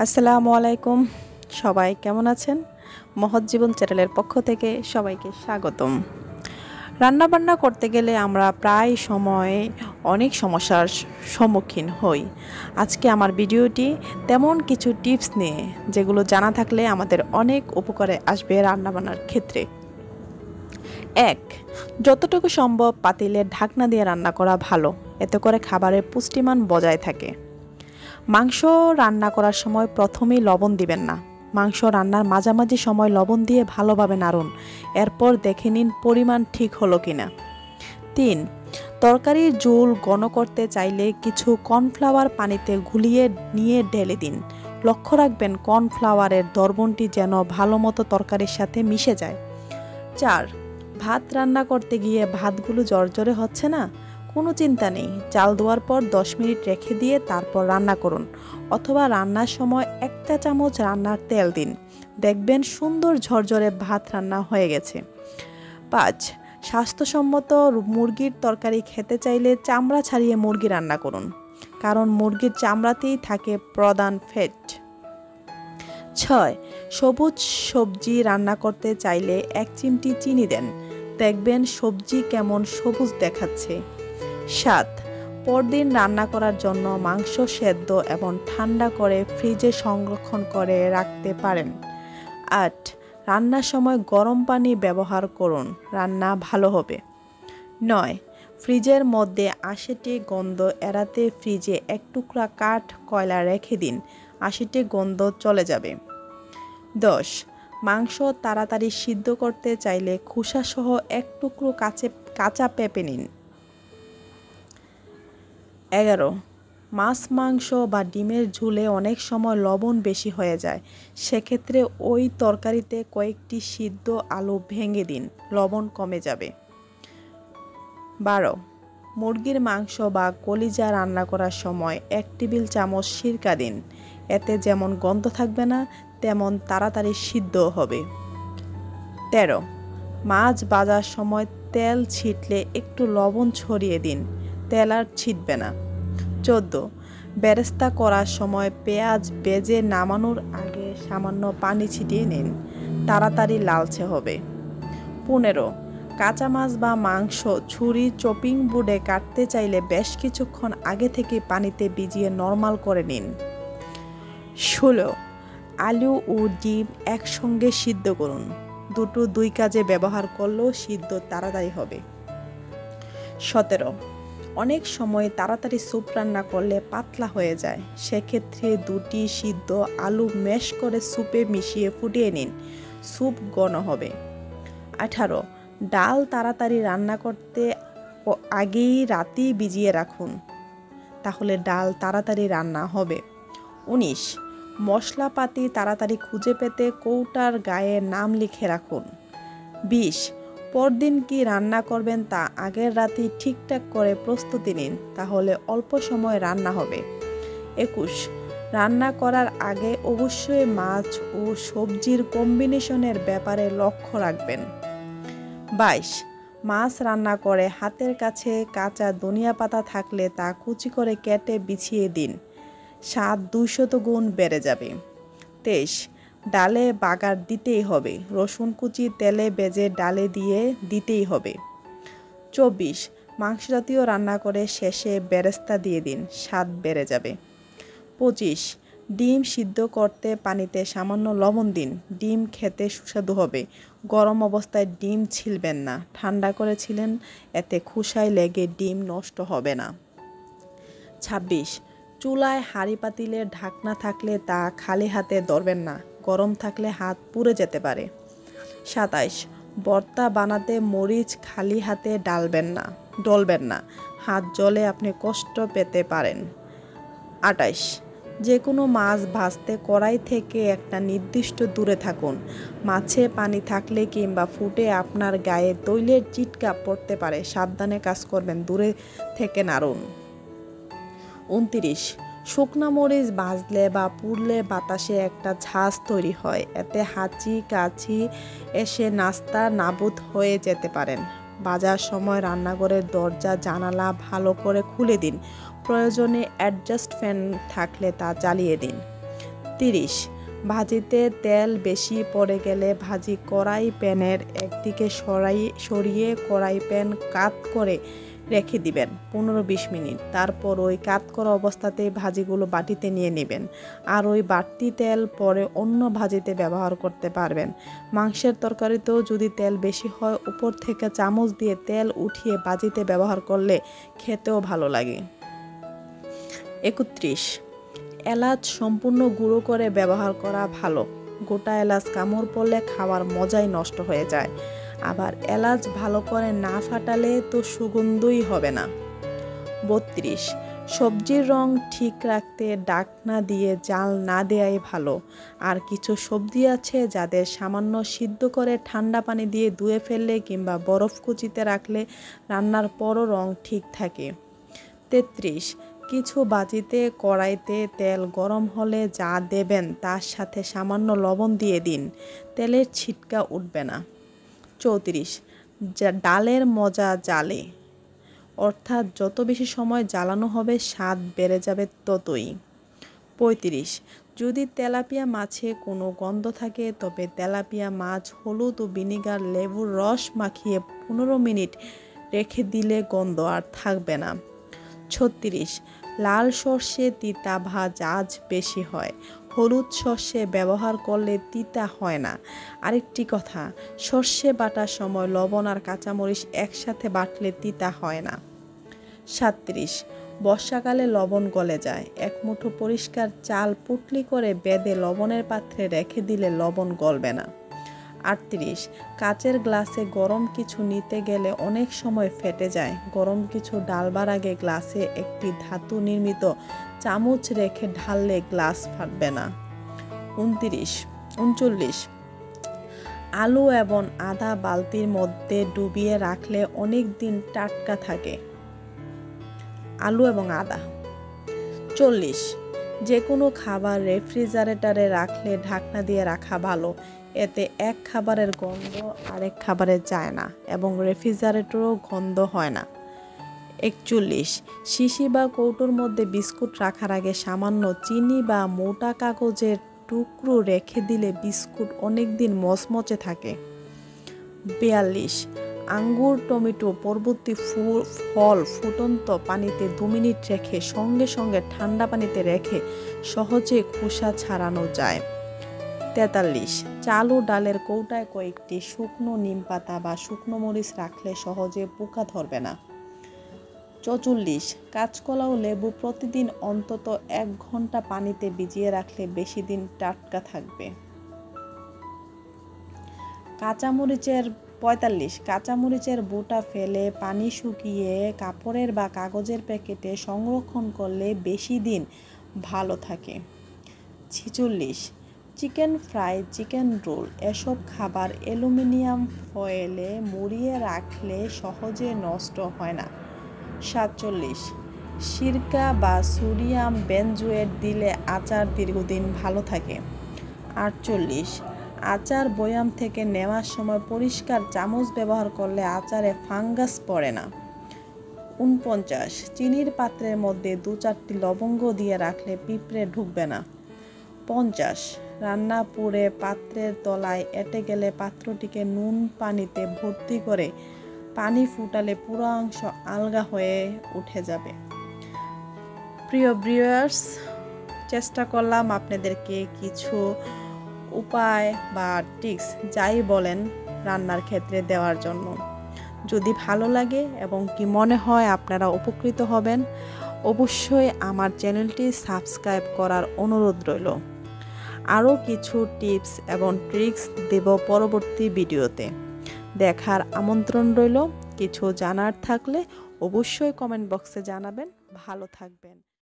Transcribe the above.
আসসালামু আলাইকুম। সবাই কেমন আছেন? মহৎ জীবন চ্যানেলের পক্ষ থেকে সবাইকে স্বাগতম। রান্নাবান্না করতে গেলে আমরা প্রায় সময় অনেক সমস্যার সম্মুখীন হই। আজকে আমার ভিডিওটি তেমন কিছু টিপস নিয়ে, যেগুলো জানা থাকলে আমাদের অনেক উপকারে আসবে রান্নাবান্নার ক্ষেত্রে। 1. যতটুকু সম্ভব পাতিলের ঢাকনা দিয়ে রান্না করা ভালো, এতে করে খাবারের পুষ্টিমান বজায় থাকে। মাংস রান্না করার সময় প্রথমেই লবণ দিবেন না। মাংস রান্নার মাঝামাঝি সময় লবণ দিয়ে ভালোভাবে নাড়ুন, এরপর দেখে নিন পরিমাণ ঠিক হলো কিনা। 3. তরকারির ঝোল ঘন করতে চাইলে কিছু কর্নফ্লাওয়ার পানিতে গুলিয়ে নিয়ে ঢেলে দিন। লক্ষ্য রাখবেন কর্নফ্লাওয়ারের দ্রবণটি যেন ভালো মতো তরকারির সাথে মিশে যায়। 4. ভাত রান্না করতে গিয়ে ভাতগুলো জর্জরে হচ্ছে না? কোনো চিন্তা নেই, চাল দেওয়ার পর 10 মিনিট রেখে দিয়ে তারপর রান্না করুন, অথবা রান্নার সময় 1 চা চামচ রান্নার তেল দিন, দেখবেন সুন্দর ঝরঝরে ভাত রান্না হয়ে গেছে। 5. স্বাস্থ্যসম্মত মুরগির তরকারি খেতে চাইলে চামড়া ছাড়িয়ে মুরগি রান্না করুন, কারণ মুরগির চামড়াতেই থাকে প্রধান ফ্যাট। 6. সবুজ সবজি রান্না করতে চাইলে 1 চিমটি চিনি দেন, দেখবেন সবজি কেমন সবুজ দেখাচ্ছে। 7. পরদিন রান্না করার জন্য মাংস সেদ্ধ এবং ঠান্ডা করে ফ্রিজে সংরক্ষণ করে রাখতে পারেন। 8. রান্নার সময় গরম পানি ব্যবহার করুন, রান্না ভালো হবে। 9. ফ্রিজের মধ্যে আশিটি গন্ধ এড়াতে ফ্রিজে 1 টুকরা কাঠ কয়লা রেখে দিন, 80টি গন্ধ চলে যাবে। 10. মাংস তাড়াতাড়ি সিদ্ধ করতে চাইলে খোসাসহ 1 টুকরো কাঁচা পেঁপে নিন। 11. মাছ মাংস বা ডিমের ঝোলে অনেক সময় লবণ বেশি হয়ে যায়, সেক্ষেত্রে ওই তরকারিতে কয়েকটি সিদ্ধ আলু ভেঙে দিন, লবণ কমে যাবে। 12. মুরগির মাংস বা কলিজা রান্না করার সময় 1 টেবিল চামচ সিরকা দিন, এতে যেমন গন্ধ থাকবে না, তেমন তাড়াতাড়ি সিদ্ধ হবে। 13. মাছ ভাজার সময় তেল ছিটলে একটু লবণ ছড়িয়ে দিন, তেল আর ছিটবে না। 14. বেরেস্তা করার সময় পেঁয়াজ ভেজে নামানোর আগে সামান্য পানি ছিটিয়ে নিন, তাড়াতাড়ি লালচে হবে। 15. কাঁচা মাছ বা মাংস ছুরি চপিং বোর্ডে কাটতে চাইলে বেশ কিছুক্ষণ আগে থেকে পানিতে ভিজিয়ে নরমাল করে নিন। 16. আলু ও ডিম একসঙ্গে সিদ্ধ করুন, দুটো 2 কাজে ব্যবহার করলেও সিদ্ধ তাড়াতাড়ি হবে। 17. অনেক সময় তাড়াতাড়ি স্যুপ রান্না করলে পাতলা হয়ে যায়, সেক্ষেত্রে 2টি সিদ্ধ আলু ম্যাশ করে স্যুপে মিশিয়ে ফুটিয়ে নিন, স্যুপ ঘন হবে। 18. ডাল তাড়াতাড়ি রান্না করতে আগেই রাতেই ভিজিয়ে রাখুন, তাহলে ডাল তাড়াতাড়ি রান্না হবে। 19. মশলাপাতি তাড়াতাড়ি খুঁজে পেতে কৌটার গায়ে নাম লিখে রাখুন। 20. পরদিন কি রান্না করবেন তা আগের রাতেই ঠিকঠাক করে প্রস্তুতি নিন, তাহলে অল্প সময় রান্না হবে। 21. রান্না করার আগে অবশ্যই মাছ ও সবজির কম্বিনেশনের ব্যাপারে লক্ষ্য রাখবেন। 22. মাছ রান্না করে হাতের কাছে কাঁচা ধনিয়া পাতা থাকলে তা কুচি করে কেটে বিছিয়ে দিন, স্বাদ 200 গুণ বেড়ে যাবে। 23. ডালে বাগার দিতেই হবে, রসুন কুচি তেলে ভেজে ডালে দিয়ে দিতেই হবে। 24. মাংস জাতীয় রান্না করে শেষে বেরেস্তা দিয়ে দিন, স্বাদ বেড়ে যাবে। 25. ডিম সিদ্ধ করতে পানিতে সামান্য লবণ দিন, ডিম খেতে সুস্বাদু হবে। গরম অবস্থায় ডিম ছিলবেন না, ঠান্ডা করে ছিলেন, এতে খোসায় লেগে ডিম নষ্ট হবে না। 26. চুলায় হাঁড়ি পাতিলের ঢাকনা থাকলে তা খালি হাতে ধরবেন না, গরম থাকলে হাত পুড়ে যেতে পারে। 27. ভর্তা বানাতে মরিচ খালি হাতে ডলবেন না, হাত জ্বলে আপনি কষ্ট পেতে পারেন। 28. যে কোনো মাছ ভাজতে কড়াই থেকে একটা নির্দিষ্ট দূরে থাকুন, মাছে পানি থাকলে কিংবা ফুটে আপনার গায়ে তৈলের চিটকা পড়তে পারে, সাবধানে কাজ করবেন, দূরে থেকে নাড়ুন। 29. শুকনা মরিচ ভাজলে বা পুড়লে বাতাসে একটা ঝাঁজ তৈরি হয়, এতে হাঁচি কাশি এসে নাস্তা নাবুদ হয়ে যেতে পারেন। ভাজার সময় রান্নাঘরের দরজা জানালা ভালো করে খুলে দিন, প্রয়োজনে অ্যাডজাস্ট ফ্যান থাকলে তা চালিয়ে দিন। 30 ভাজিতে তেল বেশি পড়ে গেলে ভাজি কড়াই প্যানের একদিকে সরিয়ে কড়াই প্যান কাত করে রেখে দিবেন 15-20 মিনিট। তারপর ওই কাত করা অবস্থাতেই ভাজিগুলো বাটিতে নিয়ে নেবেন, আর ওই বাড়তি তেল পরে অন্য ভাজিতে ব্যবহার করতে পারবেন। মাংসের তরকারিতেও যদি তেল বেশি হয় উপর থেকে চামচ দিয়ে তেল উঠিয়ে ভাজিতে ব্যবহার করলে খেতেও ভালো লাগে। 31 এলাচ সম্পূর্ণ গুঁড়ো করে ব্যবহার করা ভালো। গোটা এলাচ কামড় পড়লে খাওয়ার মজাই নষ্ট হয়ে যায়। আবার এলাচ ভালো করে না ফাটালে তো সুগন্ধই হবে না। 32 সবজির রং ঠিক রাখতে ঢাকনা দিয়ে জাল না দেয়াই ভালো। আর কিছু সবজি আছে যাদের সামান্য সিদ্ধ করে ঠান্ডা পানি দিয়ে ধুয়ে ফেললে কিংবা বরফ কুচিতে রাখলে রান্নার পরও রং ঠিক থাকে। 33 কিছু ভাজিতে কড়াইতে তেল গরম হলে যা দেবেন তার সাথে সামান্য লবণ দিয়ে দিন, তেলের ছিটকা উঠবে না। 34 ডালের মজা জালে, অর্থাৎ যত বেশি সময় জ্বালানো হবে স্বাদ বেড়ে যাবে ততই। 35 যদি তেলাপিয়া মাছে কোনো গন্ধ থাকে তবে তেলাপিয়া মাছ হলুদ ও ভিনেগার লেবুর রস মাখিয়ে 15 মিনিট রেখে দিলে গন্ধ আর থাকবে না। 36 লাল সর্ষে তিতা ঝাঁজ বেশি হয়, হলুদ সর্ষে ব্যবহার করলে তিতা হয় না। আরেকটি কথা, সর্ষে বাটার সময় লবণ আর কাঁচামরিচ একসাথে বাটলে তিতা হয় না। 37 বর্ষাকালে লবণ গলে যায়, এক মুঠো পরিষ্কার চাল পুটলি করে বেঁধে লবণের পাত্রে রেখে দিলে লবণ গলবে না। 38 কাচের গ্লাসে গরম কিছু নিতে গেলে অনেক সময় ফেটে যায়, গরম কিছু ঢালবার আগে গ্লাসে একটি ধাতু নির্মিত চামচ রেখে ঢাললে গ্লাস ফাটবে না। 39 আলু এবং আদা বালতির মধ্যে ডুবিয়ে রাখলে অনেক দিন টাটকা থাকে। আলু এবং আদা। 40 যে কোনো খাবার রেফ্রিজারেটরে রাখলে ঢাকনা দিয়ে রাখা ভালো, এতে এক খাবারের গন্ধ আরেক খাবারে যায় না এবং রেফ্রিজারেটরও গন্ধ হয় না। 41 শিশি বা কৌটোর মধ্যে বিস্কুট রাখার আগে সামান্য চিনি বা মোটা কাগজের টুকরো রেখে দিলে বিস্কুট অনেক দিন মচমচে থাকে। 42 আঙ্গুর টমেটো পরবর্তী ফল ফুটন্ত পানিতে 2 মিনিট রেখে সঙ্গে সঙ্গে ঠান্ডা পানিতে রেখে সহজে খোসা ছাড়ানো যায়। 43 চাল ও ডালের কৌটায় কয়েকটি শুকনো নিম পাতা বা শুকনো মরিচ রাখলে সহজে পোকা ধরবে না। 44 কাঁচকলা ও লেবু প্রতিদিন অন্তত 1 ঘন্টা পানিতে ভিজিয়ে রাখলে বেশি দিন টাটকা থাকবে। 45 কাঁচামরিচের বোটা ফেলে পানি শুকিয়ে কাপড়ের বা কাগজের প্যাকেটে সংরক্ষণ করলে বেশি দিন ভালো থাকে। 46 চিকেন ফ্রাই চিকেন রোল এসব খাবার অ্যালুমিনিয়াম ফয়েলে মুড়িয়ে রাখলে সহজে নষ্ট হয় না। 47 সিরকা বা সোডিয়াম বেনজোয়েট দিলে আচার দীর্ঘদিন ভালো থাকে। 48 আচার বয়াম থেকে নেওয়ার সময় পরিষ্কার চামচ ব্যবহার করলে আচারে ফাঙ্গাস পড়ে না। 49 চিনির পাত্রের মধ্যে 2-4টি লবঙ্গ দিয়ে রাখলে পিঁপড়ে ঢুকবে না। 50 রান্না পুড়ে পাত্রের তলায় এঁটে গেলে পাত্রটিকে নুন পানিতে ভর্তি করে পানি ফুটালে পুরো অংশ আলগা হয়ে উঠে যাবে। প্রিয় ভিউয়ার্স, চেষ্টা করলাম আপনাদেরকে কিছু উপায় বা টিপস যাই বলেন রান্নার ক্ষেত্রে দেওয়ার জন্য। যদি ভালো লাগে এবং কি মনে হয় আপনারা উপকৃত হবেন, অবশ্যই আমার চ্যানেলটি সাবস্ক্রাইব করার অনুরোধ রইল। আরও কিছু টিপস এবং ট্রিক্স দেব পরবর্তী ভিডিওতে, দেখার আমন্ত্রণ রইল। কিছু জানার থাকলে অবশ্যই কমেন্ট বক্সে জানাবেন। ভালো থাকবেন।